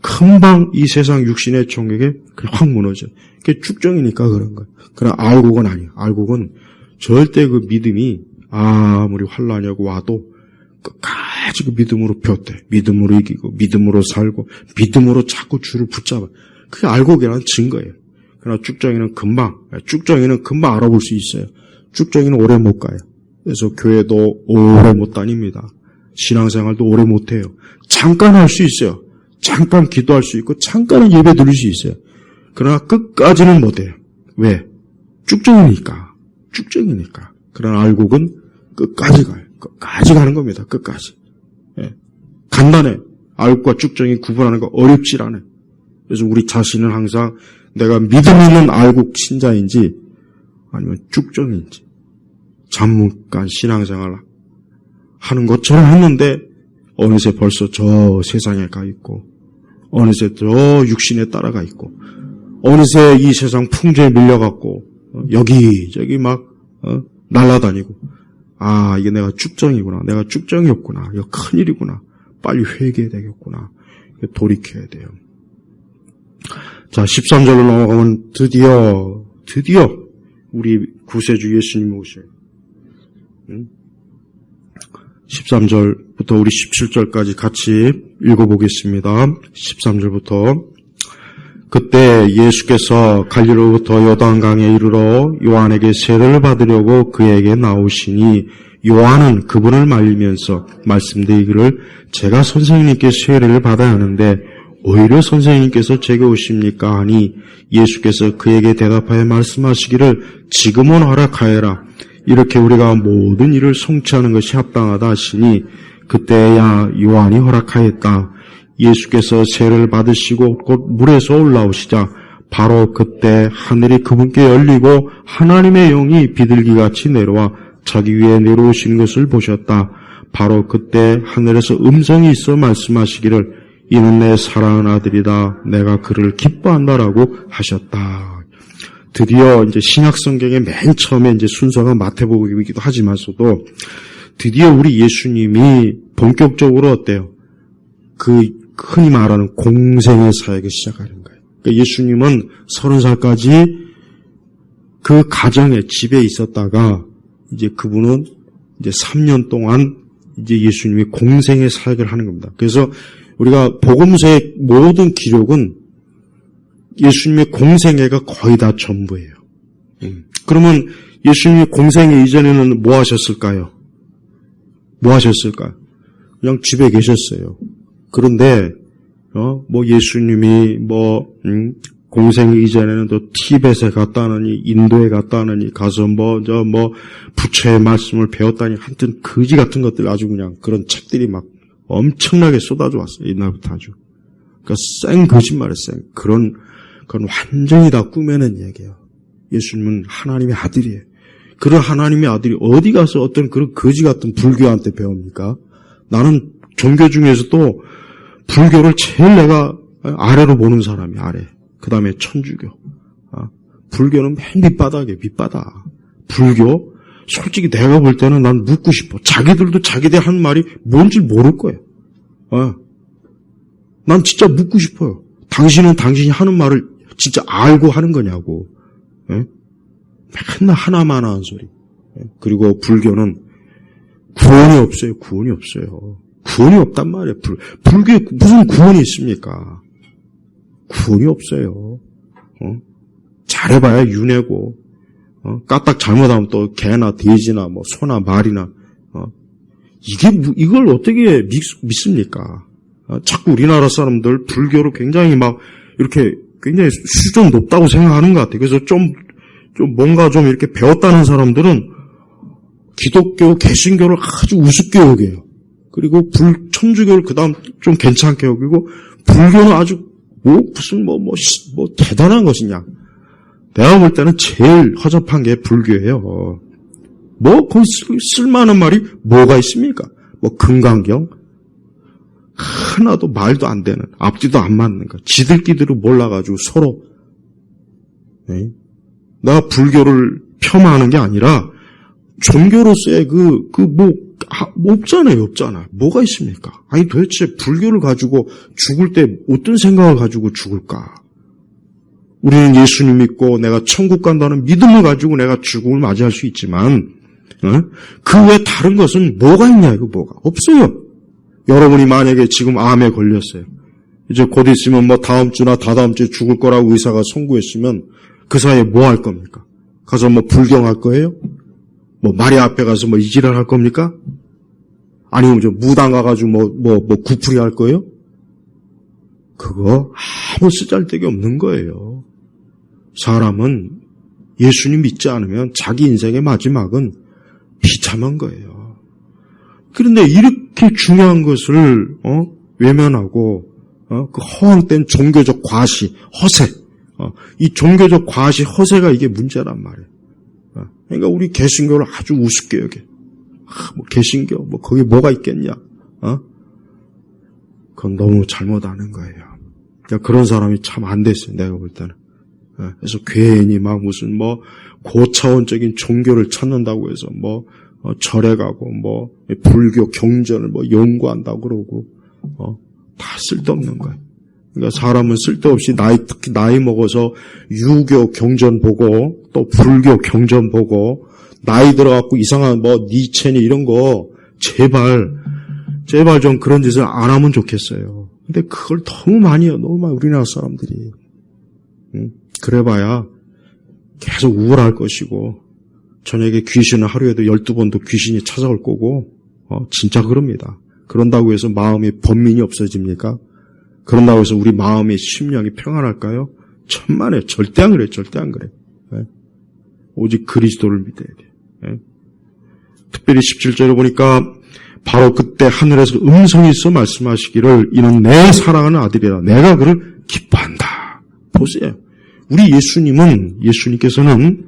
금방 이 세상 육신의 총격에 확 무너져요. 그게 쭉정이니까 그런 거예요. 그러나 알곡은 아니에요. 알곡은 절대 그 믿음이 아무리 환난이 오고 와도 끝까지 그 믿음으로 벼대, 믿음으로 이기고, 믿음으로 살고, 믿음으로 자꾸 주를 붙잡아. 그게 알고 계란 증거예요. 그러나 쭉정이는 금방 알아볼 수 있어요. 쭉정이는 오래 못 가요. 그래서 교회도 오래 못 다닙니다. 신앙생활도 오래 못 해요. 잠깐 할 수 있어요. 잠깐 기도할 수 있고, 잠깐은 예배 드릴 수 있어요. 그러나 끝까지는 못 해요. 왜? 쭉정이니까. 그러나 알곡은 끝까지 가요. 끝까지 가는 겁니다. 끝까지. 예. 간단해. 알곡과 쭉정이 구분하는 거 어렵질 않아요. 그래서 우리 자신은 항상 내가 믿음 있는 알곡 신자인지 아니면 쭉정인지 잠깐 신앙생활 하는 것처럼 했는데 어느새 벌써 저 세상에 가 있고 어느새 저 육신에 따라가 있고 어느새 이 세상 풍조에 밀려갖고 여기저기 막 날아다니고 이게 내가 쭉정이구나. 내가 쭉정이었구나. 이거 큰일이구나. 빨리 회개해야 되겠구나. 돌이켜야 돼요. 자, 13절로 넘어가면 드디어 우리 구세주 예수님이 오셔요. 13절부터 우리 17절까지 같이 읽어보겠습니다. 13절부터 그때 예수께서 갈릴리로부터 요단강에 이르러 요한에게 세례를 받으려고 그에게 나오시니 요한은 그분을 말리면서 말씀드리기를 제가 선생님께 세례를 받아야 하는데 오히려 선생님께서 제게 오십니까 하니 예수께서 그에게 대답하여 말씀하시기를 지금은 허락하여라. 이렇게 우리가 모든 일을 성취하는 것이 합당하다 하시니 그때야 요한이 허락하였다. 예수께서 세례를 받으시고 곧 물에서 올라오시자 바로 그때 하늘이 그분께 열리고 하나님의 영이 비둘기같이 내려와 자기 위에 내려오시는 것을 보셨다. 바로 그때 하늘에서 음성이 있어 말씀하시기를 이는 내 사랑하는 아들이다. 내가 그를 기뻐한다라고 하셨다. 드디어 이제 신약 성경의 맨 처음에 이제 순서가 마태복음이기도 하지만서도 드디어 우리 예수님이 본격적으로 어때요? 그 흔히 말하는 공생의 사역을 시작하는 거예요. 그러니까 예수님은 30살까지 그 가정에 집에 있었다가 이제 그분은 이제 3년 동안 이제 예수님이 공생의 사역을 하는 겁니다. 그래서 우리가 복음서의 모든 기록은 예수님의 공생애가 거의 다 전부예요. 그러면 예수님이 공생애 이전에는 뭐 하셨을까요? 그냥 집에 계셨어요. 그런데 뭐 예수님이 공생애 이전에는 또 티벳에 갔다느니 인도에 갔다느니 가서 뭐 부처의 말씀을 배웠다니 하여튼 거지 같은 것들 아주 그냥 그런 책들이 막 엄청나게 쏟아져 왔어요. 이날부터 아주. 그러니까 생 거짓말이에요. 그런 완전히 다 꾸며낸 얘기예요. 예수님은 하나님의 아들이에요. 그런 하나님의 아들이 어디 가서 어떤 그런 거지 같은 불교한테 배웁니까? 나는 종교 중에서도 불교를 제일 내가 아래로 보는 사람이 아래. 그 다음에 천주교. 불교는 맨 밑바닥이에요. 밑바닥. 불교? 솔직히 내가 볼 때는 난 묻고 싶어. 자기들도 자기들 하는 말이 뭔지 모를 거예요. 난 진짜 묻고 싶어요. 당신은 당신이 하는 말을 진짜 알고 하는 거냐고. 맨날 하나만 하는 소리. 그리고 불교는 구원이 없어요. 구원이 없단 말이에요. 불교에 무슨 구원이 있습니까? 구원이 없어요. 잘해봐야 윤회고, 까딱 잘못하면 또 개나 돼지나 뭐 소나 말이나, 이걸 어떻게 믿습니까? 자꾸 우리나라 사람들 불교로 굉장히 막 이렇게 굉장히 수준 높다고 생각하는 것 같아요. 그래서 좀 뭔가 좀 이렇게 배웠다는 사람들은 기독교, 개신교를 아주 우습게 여겨요. 그리고 천주교를 그 다음 좀 괜찮게 여기고 불교는 아주 무슨 대단한 것이냐. 내가 볼 때는 제일 허접한 게 불교예요. 거기 쓸만한 말이 뭐가 있습니까? 금강경? 하나도 말도 안 되는, 앞뒤도 안 맞는 거. 지들끼리로 몰라가지고 서로, 내가 불교를 폄하하는 게 아니라, 종교로서의 없잖아. 뭐가 있습니까? 아니, 도대체 불교를 가지고 죽을 때 어떤 생각을 가지고 죽을까? 우리는 예수님 믿고 내가 천국 간다는 믿음을 가지고 내가 죽음을 맞이할 수 있지만, 그 외에 다른 것은 뭐가 있냐, 이거 뭐가? 없어요. 여러분이 만약에 지금 암에 걸렸어요. 이제 곧 있으면 뭐 다음 주나 다다음 주에 죽을 거라고 의사가 선고했으면 그 사이에 뭐 할 겁니까? 가서 뭐 불경할 거예요? 뭐 마리아 앞에 가서 뭐 이지랄 할 겁니까? 아니면 저 무당 가가지고 뭐 구풀이 할 거예요? 그거 아무 쓰잘데기 없는 거예요. 사람은 예수님 믿지 않으면 자기 인생의 마지막은 비참한 거예요. 그런데 이렇게 중요한 것을 외면하고 그 허황된 종교적 과시, 허세, 이 종교적 과시, 허세가 이게 문제란 말이에요. 그러니까 우리 개신교를 아주 우습게 여겨. 뭐 개신교, 뭐 거기 뭐가 있겠냐? 그건 너무 잘못하는 거예요. 그러니까 그런 사람이 참 안 됐어요. 내가 볼 때는. 그래서 괜히 막 무슨 뭐 고차원적인 종교를 찾는다고 해서 뭐 절에 가고 뭐 불교 경전을 뭐 연구한다고 그러고 다 쓸데없는 거예요. 그러니까 사람은 쓸데없이 특히 나이 먹어서 유교 경전 보고 또 불교 경전 보고 나이 들어갖고 이상한 뭐 니체니 이런 거 제발 좀 그런 짓을 안 하면 좋겠어요. 근데 그걸 너무 많이 해요. 너무 많이 우리나라 사람들이. 그래봐야 계속 우울할 것이고 저녁에 귀신은 하루에도 12번도 귀신이 찾아올 거고 진짜 그럽니다. 그런다고 해서 마음의 번민이 없어집니까? 그런다고 해서 우리 마음의 심령이 평안할까요? 천만에 절대 안 그래. 절대 안 그래. 오직 그리스도를 믿어야 돼. 특별히 17절에 보니까 바로 그때 하늘에서 음성이 있어 말씀하시기를 이는 내 사랑하는 아들이라 내가 그를 기뻐한다. 보세요. 우리 예수님께서는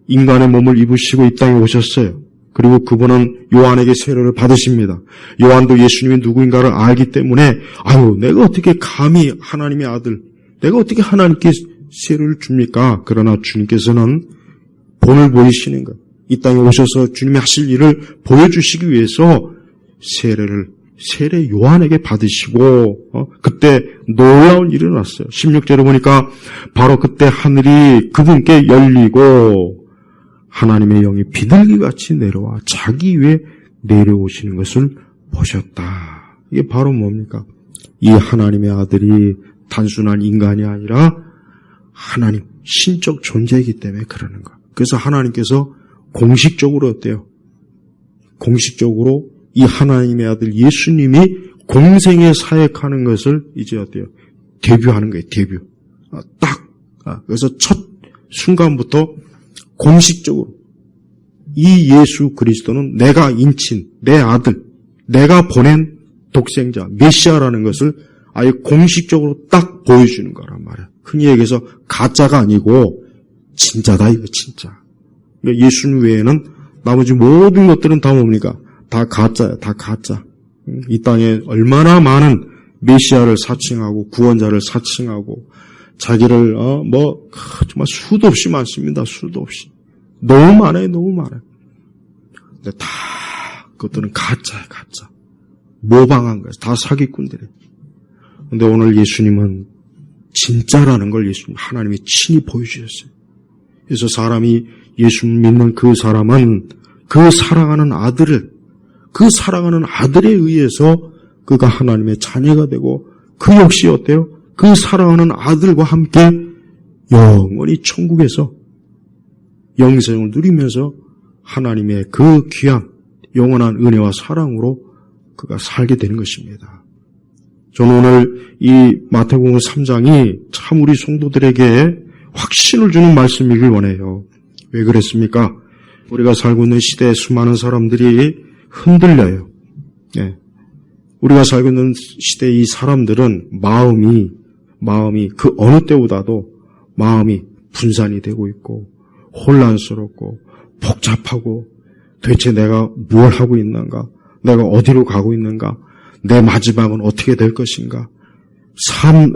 인간의 몸을 입으시고 이 땅에 오셨어요. 그리고 그분은 요한에게 세례를 받으십니다. 요한도 예수님이 누구인가를 알기 때문에 내가 어떻게 감히 하나님의 아들, 내가 어떻게 하나님께 세례를 줍니까? 그러나 주님께서는 본을 보이시는 것, 이 땅에 오셔서 주님이 하실 일을 보여주시기 위해서 세례 요한에게 받으시고 그때 놀라운 일이 일어났어요. 16절에 보니까 바로 그때 하늘이 그분께 열리고 하나님의 영이 비둘기같이 내려와 자기 위에 내려오시는 것을 보셨다. 이게 바로 뭡니까? 이 하나님의 아들이 단순한 인간이 아니라 하나님, 신적 존재이기 때문에 그러는 거예요. 그래서 하나님께서 공식적으로 어때요? 공식적으로 이 하나님의 아들 예수님이 공생에 사역하는 것을 이제 어때요? 데뷔하는 거예요. 데뷔. 그래서 첫 순간부터 공식적으로 이 예수 그리스도는 내가 인친, 내 아들, 내가 보낸 독생자, 메시아라는 것을 아예 공식적으로 딱 보여주는 거란 말이야. 흔히 얘기해서 가짜가 아니고 진짜다 이거 진짜. 그러니까 예수님 외에는 나머지 모든 것들은 다 뭡니까? 다 가짜야, 다 가짜. 이 땅에 얼마나 많은 메시아를 사칭하고 구원자를 사칭하고 자기를 정말 수도 없이 많습니다. 수도 없이. 너무 많아요. 너무 많아요. 근데 다 그것들은 가짜야, 가짜. 모방한 거예요. 다 사기꾼들이에요. 근데 오늘 예수님은 진짜라는 걸 하나님이 친히 보여주셨어요. 그래서 사람이 예수 믿는 그 사람은 그 사랑하는 아들에 의해서 그가 하나님의 자녀가 되고 그 역시 어때요? 그 사랑하는 아들과 함께 영원히 천국에서 영생을 누리면서 하나님의 그 귀한 영원한 은혜와 사랑으로 그가 살게 되는 것입니다. 저는 오늘 이 마태복음 3장이 참 우리 성도들에게 확신을 주는 말씀이길 원해요. 왜 그랬습니까? 우리가 살고 있는 시대에 수많은 사람들이 흔들려요. 우리가 살고 있는 시대의 이 사람들은 마음이 그 어느 때보다도 마음이 분산이 되고 있고 혼란스럽고 복잡하고 도대체 내가 뭘 하고 있는가? 내가 어디로 가고 있는가? 내 마지막은 어떻게 될 것인가?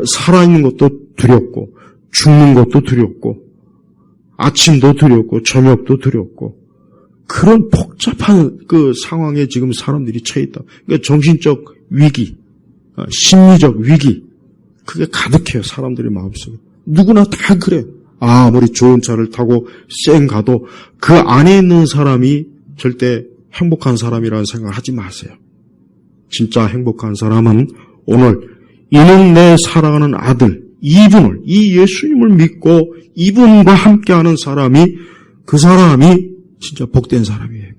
살아있는 것도 두렵고 죽는 것도 두렵고 아침도 두렵고 저녁도 두렵고 그런 복잡한 그 상황에 지금 사람들이 처해 있다. 그러니까 정신적 위기, 심리적 위기 그게 가득해요. 사람들의 마음속에. 누구나 다 그래. 아무리 좋은 차를 타고 쌩 가도 그 안에 있는 사람이 절대 행복한 사람이라는 생각을 하지 마세요. 진짜 행복한 사람은 오늘 이는 내 사랑하는 아들, 이 예수님을 믿고 이분과 함께하는 사람이, 그 사람이 진짜 복된 사람이에요.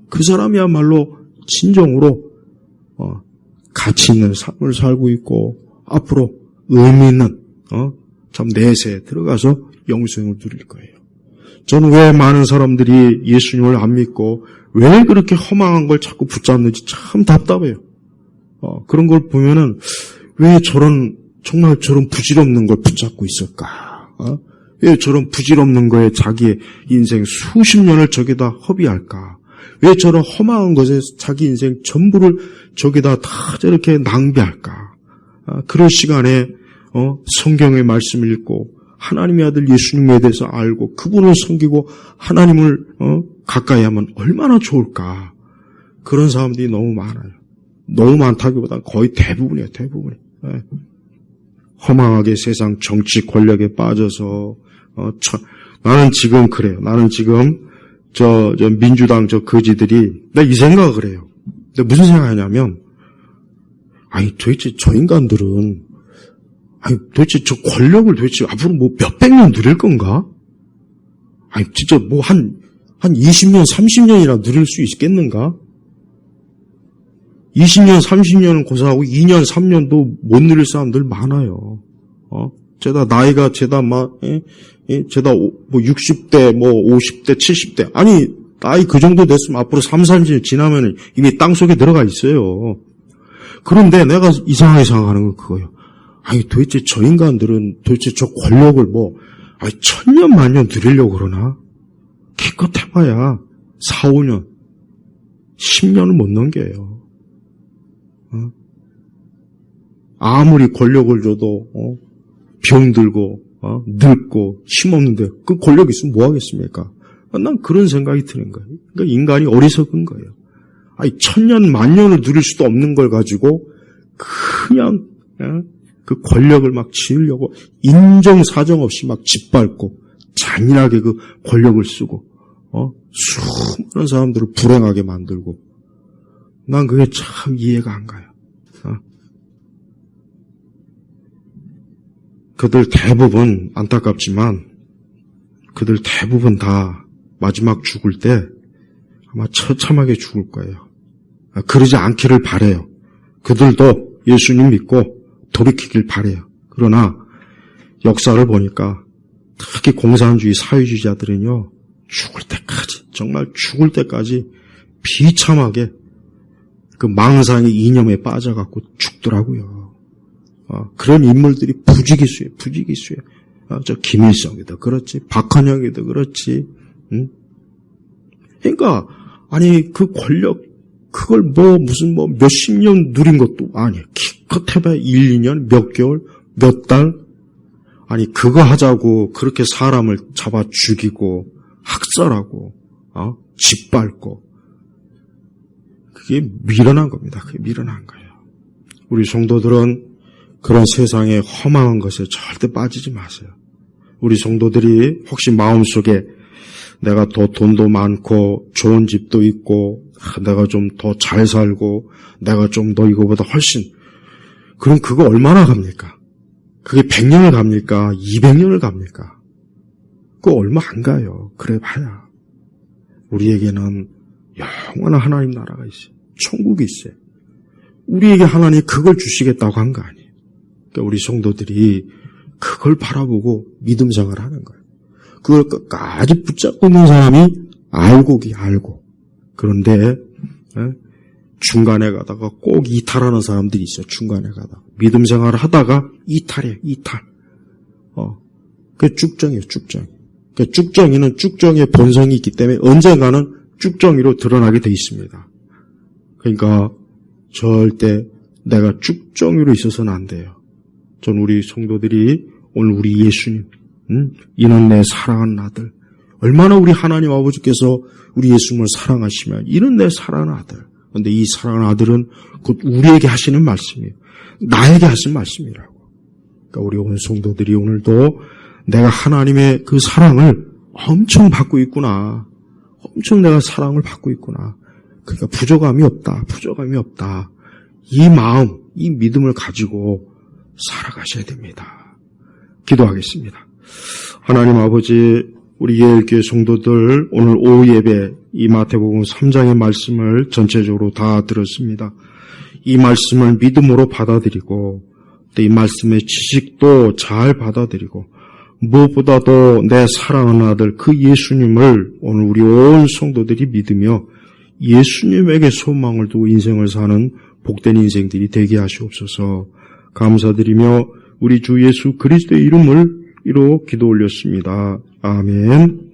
그 사람이야말로 진정으로 가치 있는 삶을 살고 있고 앞으로 의미 있는 참 내세에 들어가서 영생을 누릴 거예요. 저는 왜 많은 사람들이 예수님을 안 믿고 왜 그렇게 허망한 걸 자꾸 붙잡는지 참 답답해요. 그런 걸 보면은 왜 정말 저런 부질없는 걸 붙잡고 있을까? 왜 저런 부질없는 거에 자기의 인생 수십 년을 저기다 허비할까? 왜 저런 허망한 것에 자기 인생 전부를 저기다 다 저렇게 낭비할까? 그런 시간에 성경의 말씀을 읽고 하나님의 아들 예수님에 대해서 알고 그분을 섬기고 하나님을 가까이 하면 얼마나 좋을까? 그런 사람들이 너무 많아요. 너무 많다기보다는 거의 대부분이에요. 대부분이. 네. 허망하게 세상 정치 권력에 빠져서 나는 지금 그래요. 나는 지금 저 민주당 저 거지들이 나 이 생각을 해요. 근데 무슨 생각하냐면 아니 도대체 저 인간들은 도대체 저 권력을 도대체 앞으로 뭐 몇백 년 누릴 건가? 아니 진짜 뭐 한 20년 30년이나 누릴 수 있겠는가? 20년 30년은 고사하고 2년 3년도 못 누릴 사람들 많아요. 제가 나이가 제가 뭐 60대 뭐 50대 70대 아니 나이 그 정도 됐으면 앞으로 3, 40년 지나면 이미 땅속에 들어가 있어요. 그런데 내가 이상하게 생각하는 건 그거예요. 아니 도대체 저 인간들은 도대체 저 권력을 뭐 천년 만년 누리려고 그러나? 기껏 해봐야 4, 5년 10년을 못 넘겨요. 아무리 권력을 줘도 병들고 늙고 힘없는데 그 권력 있으면 뭐 하겠습니까? 난 그런 생각이 드는 거예요. 그러니까 인간이 어리석은 거예요. 아니 천년 만년을 누릴 수도 없는 걸 가지고 그냥 그 권력을 막 지으려고 인정사정 없이 막 짓밟고 잔인하게 그 권력을 쓰고 수많은 사람들을 불행하게 만들고 난 그게 참 이해가 안 가요. 그들 대부분 안타깝지만 그들 대부분 다 마지막 죽을 때 아마 처참하게 죽을 거예요. 그러지 않기를 바라요. 그들도 예수님 믿고 돌이키길 바라요. 그러나 역사를 보니까 특히 공산주의 사회주의자들은요. 죽을 때까지 정말 죽을 때까지 비참하게 그 망상의 이념에 빠져갖고 죽더라고요. 그런 인물들이 부지기수예요. 저 김일성이도 그렇지, 박헌영이도 그렇지. 그러니까 아니 그 권력 그걸 무슨 몇십 년 누린 것도 아니에요. 기껏 해봐야 1, 2년, 몇 개월, 몇 달. 아니 그거 하자고 그렇게 사람을 잡아 죽이고 학살하고 짓밟고 그게 미련한 겁니다. 그게 미련한 거예요. 우리 성도들은 그런 세상에 험한 것에 절대 빠지지 마세요. 우리 성도들이 혹시 마음속에 내가 더 돈도 많고 좋은 집도 있고 내가 좀 더 잘 살고 내가 좀 더 이거보다 훨씬 그럼 그거 얼마나 갑니까? 그게 100년을 갑니까? 200년을 갑니까? 그거 얼마 안 가요. 그래 봐야. 우리에게는 영원한 하나님 나라가 있어요. 천국이 있어요. 우리에게 하나님이 그걸 주시겠다고 한 거 아니에요. 그러니까 우리 성도들이 그걸 바라보고 믿음 생활을 하는 거예요. 그걸 끝까지 붙잡고 있는 사람이 알고. 그런데 중간에 가다가 꼭 이탈하는 사람들이 있어요. 중간에 가다가. 믿음 생활을 하다가 이탈이에요. 이탈. 그게 쭉정이에요. 쭉정. 그러니까 쭉정이는 쭉정의 본성이 있기 때문에 언젠가는 쭉정이로 드러나게 돼 있습니다. 그러니까 절대 내가 쭉정이로 있어서는 안 돼요. 전 우리 성도들이 오늘 우리 예수님, 이는 내 사랑하는 아들. 얼마나 우리 하나님 아버지께서 우리 예수님을 사랑하시면 이는 내 사랑하는 아들. 그런데 이 사랑하는 아들은 곧 우리에게 하시는 말씀이에요. 나에게 하신 말씀이라고. 그러니까 우리 오늘 성도들이 오늘도 내가 하나님의 그 사랑을 엄청 받고 있구나. 엄청 내가 사랑을 받고 있구나. 그러니까 부족함이 없다. 이 마음, 이 믿음을 가지고 살아가셔야 됩니다. 기도하겠습니다. 하나님 아버지, 우리 예일교회 성도들 오늘 오후 예배 이 마태복음 3장의 말씀을 전체적으로 다 들었습니다. 이 말씀을 믿음으로 받아들이고 또 이 말씀의 지식도 잘 받아들이고 무엇보다도 내 사랑하는 아들 그 예수님을 오늘 우리 온 성도들이 믿으며 예수님에게 소망을 두고 인생을 사는 복된 인생들이 되게 하시옵소서. 감사드리며 우리 주 예수 그리스도의 이름으로 기도 올렸습니다. 아멘.